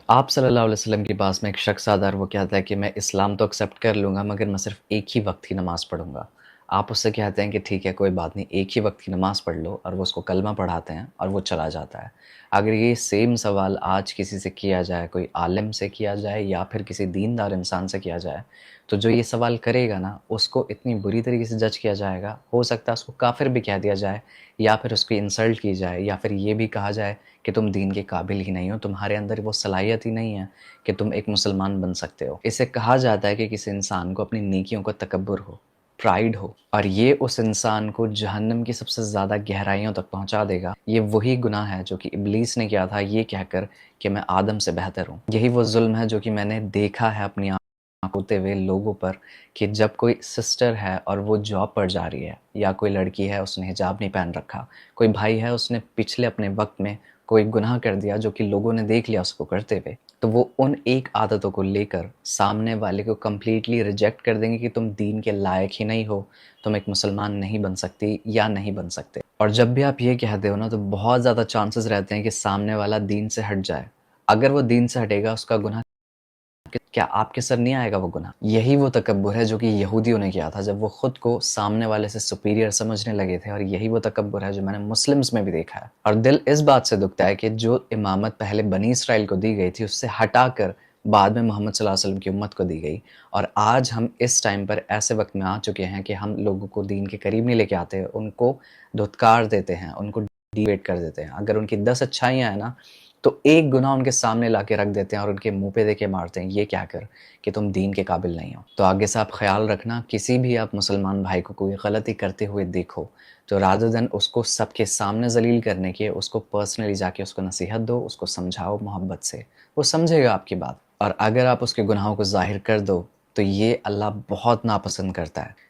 آپ صلی اللہ علیہ وسلم کے پاس میں ایک شخص آتا ہے اور وہ کہتا ہے کہ میں اسلام تو ایکسیپٹ کر لوں گا مگر میں صرف ایک ہی وقت کی نماز پڑھوں گا۔ آپ اس سے کہتے ہیں کہ ٹھیک ہے کوئی بات نہیں، ایک ہی وقت کی نماز پڑھ لو، اور وہ اس کو کلمہ پڑھاتے ہیں اور وہ چلا جاتا ہے۔ اگر یہ سیم سوال آج کسی سے کیا جائے، کوئی عالم سے کیا جائے یا پھر کسی دیندار انسان سے کیا جائے، تو جو یہ سوال کرے گا نا اس کو اتنی بری طریقے سے جج کیا جائے گا، ہو سکتا ہے اس کو کافر بھی کہہ دیا جائے، یا پھر اس کی انسلٹ کی جائے، یا پھر یہ بھی کہا جائے کہ تم دین کے قابل ہی نہیں ہو، تمہارے اندر وہ صلاحیت ہی نہیں ہے کہ تم ایک مسلمان بن سکتے ہو۔ اسے کہا جاتا ہے کہ کسی انسان کو اپنی نیکیوں کا تکبر ہو، پرائیڈ ہو، اور یہ اس انسان کو جہنم کی سب سے زیادہ گہرائیوں تک پہنچا دے گا۔ یہ وہی گناہ ہے جو کہ ابلیس نے کیا تھا یہ کہہ کر کہ میں آدم سے بہتر ہوں۔ یہی وہ ظلم ہے جو کہ میں نے دیکھا ہے اپنی ہوتے ہوئے لوگوں پر، کہ جب کوئی سسٹر ہے اور وہ جاب پر جا رہی ہے، یا کوئی لڑکی ہے اس نے حجاب نہیں پہن رکھا، کوئی بھائی ہے اس نے پچھلے اپنے وقت میں کوئی گناہ کر دیا جو کہ لوگوں نے دیکھ لیا اس کو کرتے ہوئے، تو وہ ان ایک عادتوں کو لے کر سامنے والے کو کمپلیٹلی ریجیکٹ کر دیں گے کہ تم دین کے لائق ہی نہیں ہو، تم ایک مسلمان نہیں بن سکتی یا نہیں بن سکتے۔ اور جب بھی آپ یہ کہتے ہو نا تو بہت زیادہ چانسز رہتے ہیں کہ سامنے والا دین سے ہٹ جائے۔ اگر وہ دین سے ہٹے گا اس کا گناہ کیا آپ کے سر نہیں آئے گا وہ گناہ؟ یہی وہ تکبر ہے جو کہ یہودیوں نے کیا تھا جب وہ خود کو سامنے والے سے سپیریئر سمجھنے لگے تھے، اور یہی وہ تکبر ہے جو میں نے مسلمز میں بھی دیکھا ہے۔ اور دل اس بات سے دکھتا ہے کہ جو امامت پہلے بنی اسرائیل کو دی گئی تھی اس سے ہٹا کر بعد میں محمد صلی اللہ علیہ وسلم کی امت کو دی گئی، اور آج ہم اس ٹائم پر ایسے وقت میں آ چکے ہیں کہ ہم لوگوں کو دین کے قریب نہیں لے کے آتے، ان کو دھتکار دیتے ہیں، ان کو ڈیویٹ کر دیتے ہیں۔ اگر ان کی 10 اچھائیاں ہیں نا تو ایک گناہ ان کے سامنے لا کے رکھ دیتے ہیں اور ان کے منہ پہ دے کے مارتے ہیں، یہ کیا کر کہ تم دین کے قابل نہیں ہو۔ تو آگے سے آپ خیال رکھنا، کسی بھی آپ مسلمان بھائی کو کوئی غلطی کرتے ہوئے دیکھو تو رادر دین اس کو سب کے سامنے ذلیل کرنے کے، اس کو پرسنلی جا کے اس کو نصیحت دو، اس کو سمجھاؤ محبت سے، وہ سمجھے گا آپ کی بات۔ اور اگر آپ اس کے گناہوں کو ظاہر کر دو تو یہ اللہ بہت ناپسند کرتا ہے۔